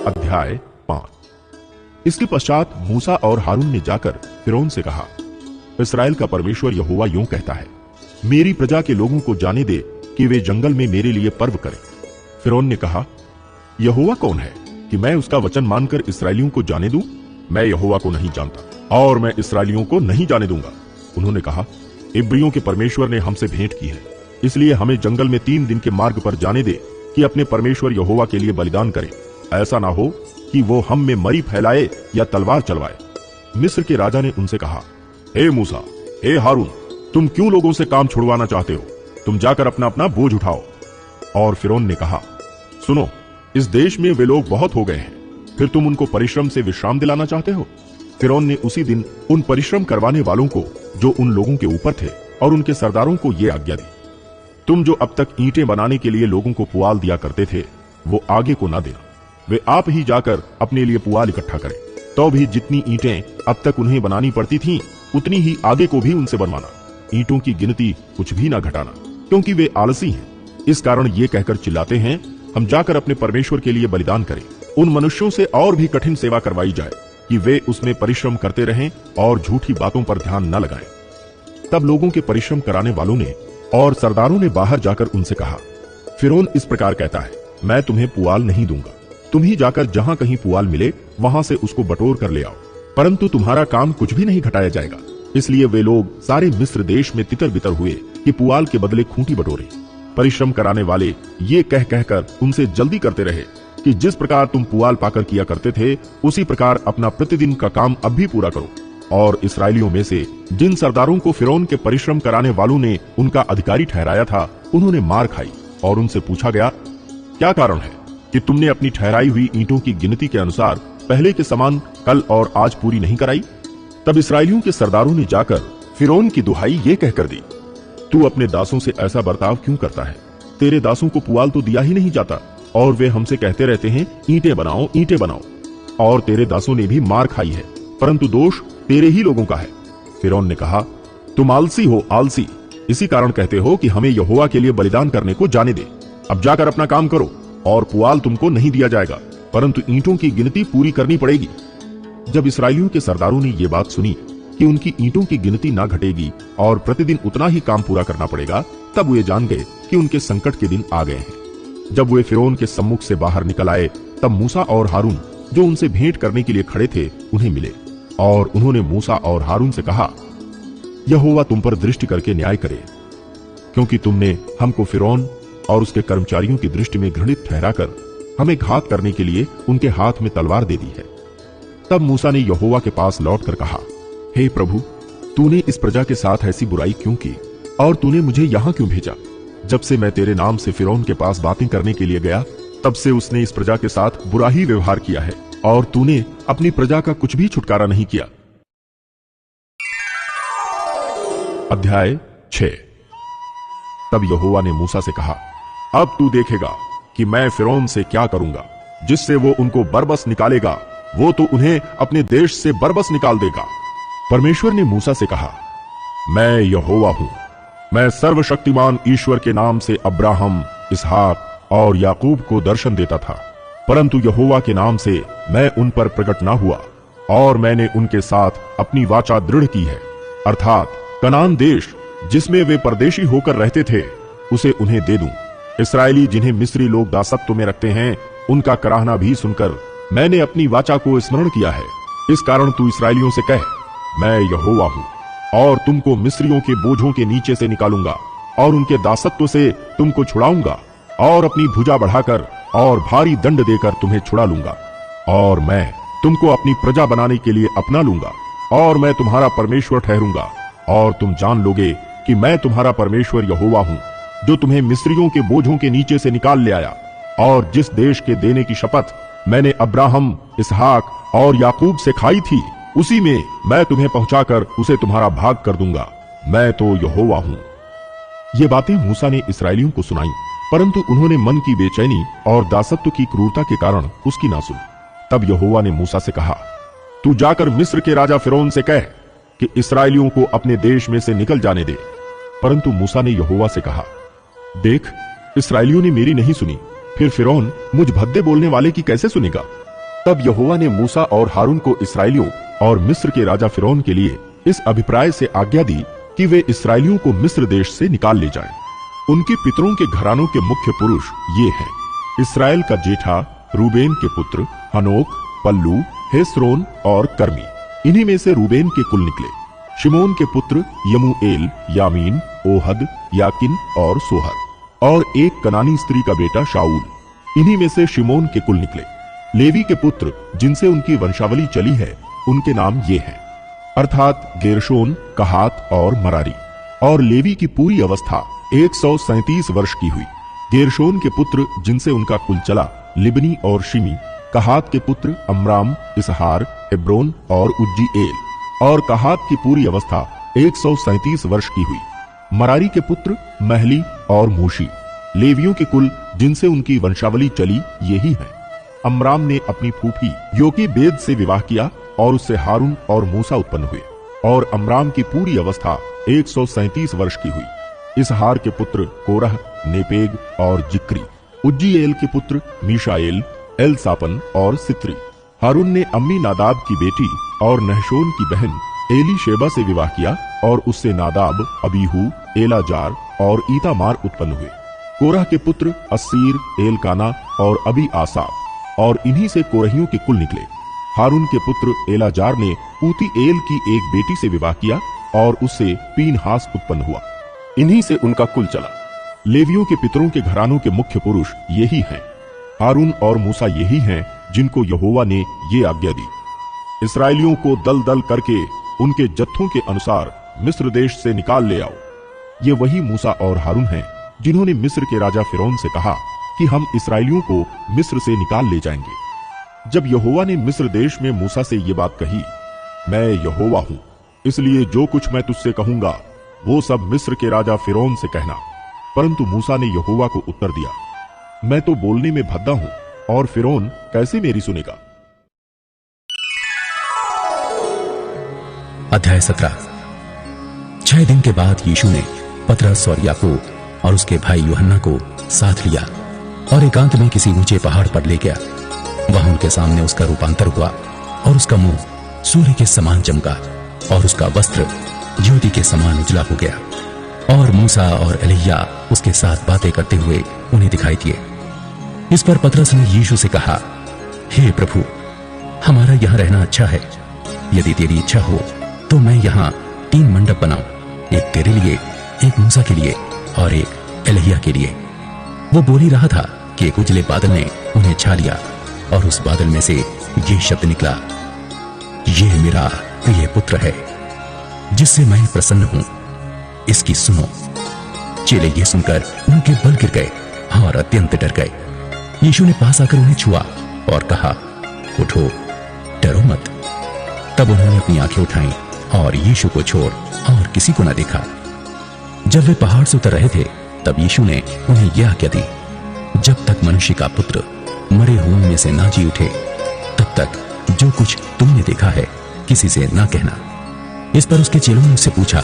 अध्याय 5। इसके पश्चात मूसा और हारून ने जाकर फिरौन से कहा, इस्राएल का परमेश्वर यहोवा यूं कहता है, मेरी प्रजा के लोगों को जाने दे कि वे जंगल में मेरे लिए पर्व करें। फिरौन ने कहा, यहोवा कौन है कि मैं उसका वचन मानकर इसराइलियों को जाने दूं? मैं यहोवा को नहीं जानता और मैं इसराइलियों को नहीं जाने दूंगा। उन्होंने कहा, इब्रियों के परमेश्वर ने हमसे भेंट की है, इसलिए हमें जंगल में 3 दिन के मार्ग पर जाने दे कि अपने परमेश्वर यहोवा के लिए बलिदान करें। ऐसा ना हो कि वो हम में मरी फैलाए या तलवार चलवाए। मिस्र के राजा ने उनसे कहा, हे मूसा, हे हारून, तुम क्यों लोगों से काम छुड़वाना चाहते हो? तुम जाकर अपना अपना बोझ उठाओ। और फिरौन ने कहा, सुनो, इस देश में वे लोग बहुत हो गए हैं, फिर तुम उनको परिश्रम से विश्राम दिलाना चाहते हो? फिरौन ने उसी दिन उन परिश्रम करवाने वालों को जो उन लोगों के ऊपर थे और उनके सरदारों को ये आज्ञा दी, तुम जो अब तक ईंटें बनाने के लिए लोगों को पुआल दिया करते थे, वो आगे को ना देना। वे आप ही जाकर अपने लिए पुआल इकट्ठा करें। तो भी जितनी ईंटें अब तक उन्हें बनानी पड़ती थीं, उतनी ही आगे को भी उनसे बनवाना। ईंटों की गिनती कुछ भी ना घटाना, क्योंकि वे आलसी हैं। इस कारण ये कहकर चिल्लाते हैं, हम जाकर अपने परमेश्वर के लिए बलिदान करें। उन मनुष्यों से और भी कठिन सेवा करवाई जाए कि वे उसमें परिश्रम करते रहें और झूठी बातों पर ध्यान न लगाएं। तब लोगों के परिश्रम कराने वालों ने और सरदारों ने बाहर जाकर उनसे कहा, फिरौन इस प्रकार कहता है, मैं तुम्हें पुआल नहीं दूंगा। तुम ही जाकर जहां कहीं पुआल मिले वहां से उसको बटोर कर ले आओ, परंतु तुम्हारा काम कुछ भी नहीं घटाया जाएगा। इसलिए वे लोग सारे मिस्र देश में तितर बितर हुए कि पुआल के बदले खूंटी बटोरे। परिश्रम कराने वाले ये कह कहकर उनसे जल्दी करते रहे कि जिस प्रकार तुम पुआल पाकर किया करते थे, उसी प्रकार अपना प्रतिदिन का काम अब भी पूरा करो। और इसराइलियों में से जिन सरदारों को फिरौन के परिश्रम कराने वालों ने उनका अधिकारी ठहराया था, उन्होंने मार खाई। और उनसे पूछा गया, क्या कारण है कि तुमने अपनी ठहराई हुई ईंटों की गिनती के अनुसार पहले के समान कल और आज पूरी नहीं कराई? तब इसराइलियों के सरदारों ने जाकर फिरौन की दुहाई ये कहकर दी, तू अपने दासों से ऐसा बर्ताव क्यों करता है? तेरे दासों को पुआल तो दिया ही नहीं जाता, और वे हमसे कहते रहते हैं, ईंटें बनाओ, ईंटें बनाओ। और तेरे दासों ने भी मार खाई है, परंतु दोष तेरे ही लोगों का है। फिरौन ने कहा, तुम आलसी हो, आलसी। इसी कारण कहते हो कि हमें यहोवा के लिए बलिदान करने को जाने दे। अब जाकर अपना काम करो, और पुआल तुमको नहीं दिया जाएगा, परंतु ईंटों की गिनती पूरी करनी पड़ेगी। जब इसराइलियों के सरदारों ने ये बात सुनी कि उनकी ईंटों की गिनती ना घटेगी और प्रतिदिन उतना ही काम पूरा करना पड़ेगा, तब वे जान गए कि उनके संकट के दिन आ गए हैं। जब वे फिरौन के सम्मुख से बाहर निकल आए, तब मूसा और हारून जो उनसे भेंट करने के लिए खड़े थे, उन्हें मिले। और उन्होंने मूसा और हारून से कहा, यहोवा तुम पर दृष्टि करके न्याय करे, क्योंकि तुमने हमको फिरौन और उसके कर्मचारियों की दृष्टि में घृणित ठहराकर हमें घात करने के लिए उनके हाथ में तलवार दे दी है। तब मूसा ने यहोवा के पास लौटकर कहा, हे प्रभु, तूने इस प्रजा के साथ ऐसी बुराई क्यों की, और तूने मुझे यहां क्यों भेजा? जब से मैं तेरे नाम से फिरौन के पास बातें करने के लिए गया, तब से उसने इस प्रजा के साथ बुरा ही व्यवहार किया है, और तूने अपनी प्रजा का कुछ भी छुटकारा नहीं किया। अध्याय 6। तब यहोवा ने मूसा से कहा, अब तू देखेगा कि मैं फिरौन से क्या करूंगा। जिससे वो उनको बरबस निकालेगा, वो तो उन्हें अपने देश से बरबस निकाल देगा। परमेश्वर ने मूसा से कहा, मैं यहोवा हूं। मैं सर्वशक्तिमान ईश्वर के नाम से अब्राहम, इसहाक और याकूब को दर्शन देता था, परंतु यहोवा के नाम से मैं उन पर प्रकट ना हुआ, और मैंने उनके साथ अपनी वाचा दृढ़ की है, अर्थात कनान देश जिसमें वे परदेशी होकर रहते थे, उसे उन्हें दे दूं। इसराइली जिन्हें मिस्री लोग दासत्व में रखते हैं, उनका कराहना भी सुनकर मैंने अपनी वाचा को स्मरण किया है। इस कारण तू इसराइलियों से कह, मैं यहोवा हूं, और तुमको मिस्रियों के बोझों के नीचे से निकालूंगा और उनके दासत्व से तुमको छुड़ाऊंगा, और अपनी भुजा बढ़ाकर और भारी दंड देकर तुम्हें छुड़ा लूंगा। और मैं तुमको अपनी प्रजा बनाने के लिए अपना लूंगा, और मैं तुम्हारा परमेश्वर ठहरूंगा। और तुम जान लोगे कि मैं तुम्हारा परमेश्वर यहोवा हूं, जो तुम्हें मिस्रियों के बोझों के नीचे से निकाल ले आया। और जिस देश के देने की शपथ मैंने अब्राहम, इसहाक और याकूब से खाई थी, उसी में मैं तुम्हें पहुंचाकर उसे तुम्हारा भाग कर दूंगा। मैं तो यहोवा हूं। ये बातें मूसा ने इसराइलियों को सुनाई, परंतु उन्होंने मन की बेचैनी और दासत्व की क्रूरता के कारण उसकी ना सुनी। तब यहोवा ने मूसा से कहा, तू जाकर मिस्र के राजा फिरौन से कह कि इसराइलियों को अपने देश में से निकल जाने दे। परंतु मूसा ने यहोवा से कहा, देख, इसराइलियों ने मेरी नहीं सुनी, फिर फिरौन मुझ भद्दे बोलने वाले की कैसे सुनेगा? तब यहोवा ने मूसा और हारून को इसराइलियों और मिस्र के राजा फिरौन के लिए इस अभिप्राय से आज्ञा दी कि वे इसराइलियों को मिस्र देश से निकाल ले जाएं। उनके पितरों के घरानों के मुख्य पुरुष ये हैं: इसराइल का जेठा रूबेन के पुत्र हनोक, पल्लू, हेस्रोन और कर्मी। इन्हीं में से रूबेन के कुल निकले। शिमोन के पुत्र यमूएल, यामीन, ओहद, याकिन और सोहर, और एक कनानी स्त्री का बेटा शाऊल। इन्हीं में से शिमोन के कुल निकले। लेवी के पुत्र जिनसे उनकी वंशावली चली है, उनके नाम ये हैं, अर्थात गेरशोन, कहात और मरारी। और लेवी की पूरी अवस्था 137 वर्ष की हुई। गेरशोन के पुत्र जिनसे उनका कुल चला, लिबनी और शिमी। कहात के पुत्र अमराम, इसहार, हेब्रोन और उज्जीएल। और कहात की पूरी अवस्था 137 वर्ष की हुई। मरारी के पुत्र महली और मूशी। लेवियों के कुल जिनसे उनकी वंशावली चली यही है। अमराम ने अपनी फूफी योकेबेद से विवाह किया और उससे हारून और मूसा उत्पन्न हुए। और अमराम की पूरी अवस्था 137 वर्ष की हुई। इसहार के पुत्र कोरह, नेपेग और जिक्री। उज्जीएल के पुत्र मीशाएल, एलसापन और सित्री। हारून ने अम्मी नादाब की बेटी और नहशोन की बहन एलीशेबा से विवाह किया और उससे नादाब, अबीहू, एलाजार और ईतामार उत्पन्न हुए। कोरह के पुत्र अस्सीर, एलकाना और अबी आसाफ, और इन्हीं से कोरहियों के कुल निकले। हारून के पुत्र एलाजार ने ऊतीएल की एक बेटी से विवाह किया और उससे पीनहास उत्पन्न हुआ। इन्हीं से उनका कुल चला। लेवियों के पितरों के घरानों के मुख्य पुरुष यही हैं। हारून और मूसा यही हैं जिनको यहोवा ने ये आज्ञा दी: इसराइलियों को दल दल करके उनके जत्थों के अनुसार मिस्र देश से निकाल ले आओ। ये वही मूसा और हारून हैं जिन्होंने मिस्र के राजा फिरौन से कहा कि हम इसराइलियों को मिस्र से निकाल ले जाएंगे। जब यहोवा ने मिस्र देश में मूसा से ये बात कही, मैं यहोवा हूं, इसलिए जो कुछ मैं तुझसे कहूंगा वो सब मिस्र के राजा फिरौन से कहना। परंतु मूसा ने यहोवा को उत्तर दिया, मैं तो बोलने में भद्दा हूं और फिरौन कैसे मेरी सुनेगा। अध्याय 17। 6 दिन के बाद यीशु ने पतरस और याकूब और उसके भाई यूहन्ना को साथ लिया और एकांत में किसी ऊंचे पहाड़ पर ले गया। वहां उनके सामने उसका रूपांतर हुआ और उसका मुंह सूर्य के समान चमका और उसका वस्त्र ज्योति के समान उजला हो गया। और मूसा और एलिय्या उसके साथ बातें करते हुए उन्हें दिखाई दिए। इस पर पतरस ने यीशु से कहा, हे प्रभु, हमारा यहां रहना अच्छा है। यदि तेरी इच्छा हो तो मैं यहां 3 मंडप बनाऊं, एक तेरे लिए, एक मूसा के लिए और एक एलिय्या के लिए। वो बोल ही रहा था कि एक उजले बादल ने उन्हें छा लिया और उस बादल में से ये शब्द निकला, ये मेरा प्रिय पुत्र है जिससे मैं प्रसन्न हूं, इसकी सुनो। चेले ये सुनकर उनके बल गिर गए और अत्यंत डर गए। यीशु ने पास आकर उन्हें छुआ और कहा, उठो, डरो मत। तब उन्होंने अपनी आंखें उठाईं और यीशु को छोड़ और किसी को न देखा। जब वे पहाड़ से उतर रहे थे तब यीशु ने उन्हें यह आज्ञा दी, जब तक मनुष्य का पुत्र मरे हुओं में से ना जी उठे तब तक जो कुछ तुमने देखा है किसी से ना कहना। इस पर उसके चेलों ने उससे पूछा,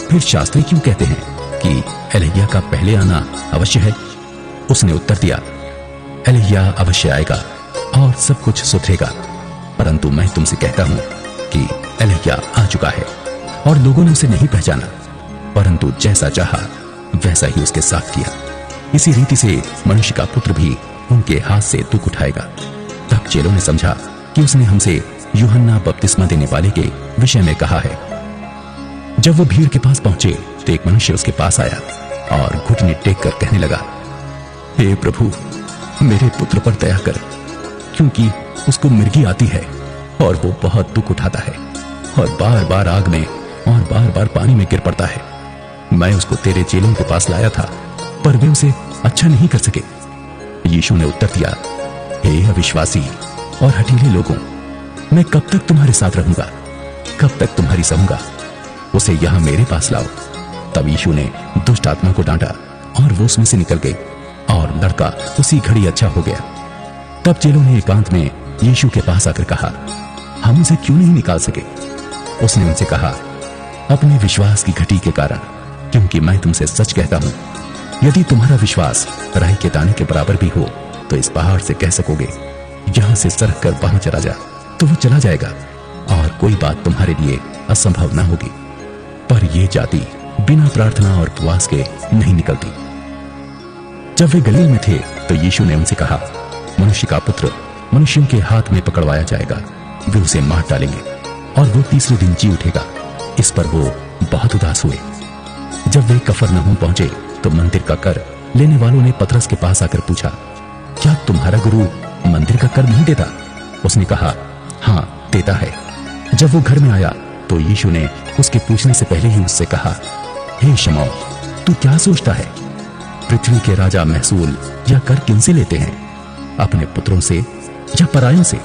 फिर शास्त्री क्यों कहते हैं कि एलिय्या का पहले आना अवश्य है? उसने उत्तर दिया, एलिय्या अवश्य आएगा और सब कुछ सुधरेगा, परंतु मैं तुमसे कहता हूं कि एलिय्या आ चुका है और लोगों ने उसे नहीं पहचाना, परंतु जैसा चाहा वैसा ही उसके साथ किया। इसी रीति से मनुष्य का पुत्र भी उनके हाथ से दुख उठाएगा। तब चेलों ने समझा कि उसने हमसे यूहन्ना बपतिस्मा देने वाले के विषय में कहा है। जब वो भीड़ के पास पहुंचे तो एक मनुष्य उसके पास आया और घुटने टेक कर कहने लगा, हे प्रभु, मेरे पुत्र पर दया कर, क्योंकि उसको मिर्गी आती है और वो बहुत दुख उठाता है और बार बार आग में और बार बार पानी में गिर पड़ता है। मैं उसको तेरे चेलों के पास लाया था पर वे उसे अच्छा नहीं कर सके। यीशु ने उत्तर दिया, हे अविश्वासी और हठीले लोगों, मैं कब तक तुम्हारे साथ रहूंगा, कब तक तुम्हारी सहूंगा? उसे यहां मेरे पास लाओ। तब यीशु ने दुष्ट आत्मा को डांटा और वो उसमें से निकल गई और लड़का उसी घड़ी अच्छा हो गया। तब चेलों ने एकांत में यीशु के पास आकर कहा, हम उसे क्यों नहीं निकाल सके? उसने उनसे कहा, अपने विश्वास की घटी के कारण, क्योंकि मैं तुमसे सच कहता हूं, यदि तुम्हारा विश्वास राई के दाने के बराबर भी हो तो इस पहाड़ से कह सकोगे, यहां से सरक कर वहां चला जा तो वो चला जाएगा और कोई बात तुम्हारे लिए असंभव ना होगी। पर यह जाति बिना प्रार्थना और उपवास के नहीं निकलती। जब वे गलील में थे तो यीशु ने उनसे कहा, मनुष्य का पुत्र मनुष्यों के हाथ में पकड़वाया जाएगा, वे उसे मार डालेंगे और वो तीसरे दिन जी उठेगा। इस पर वो बहुत उदास हुए। जब वे कफरनहूम पहुंचे तो मंदिर का कर लेने वालों ने पतरस के पास आकर पूछा, क्या तुम्हारा गुरु मंदिर का कर नहीं देता? उसने कहा, हाँ देता है। जब वो घर में आया तो यीशु ने उसके पूछने से पहले ही उससे कहा, हे शमौन, तू क्या सोचता है? पृथ्वी के राजा महसूल या कर किनसे लेते हैं, अपने पुत्रों से या परायों से?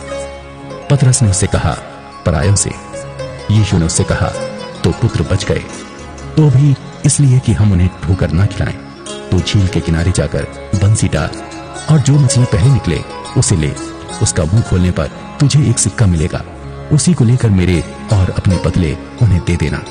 पतरस ने उससे कहा, परायों से। यीशु ने उससे कहा, तो पुत्र बच गए, तो भी इसलिए कि हम उन्हें ठोकर ना खिलाएं। तो झील के किनारे जाकर बंसी डाल और जो मछली पहले निकले उसे ले। उसका मुंह खोलने पर तुझे एक सिक्का मिलेगा, उसी को लेकर मेरे और अपने बदले उन्हें दे देना।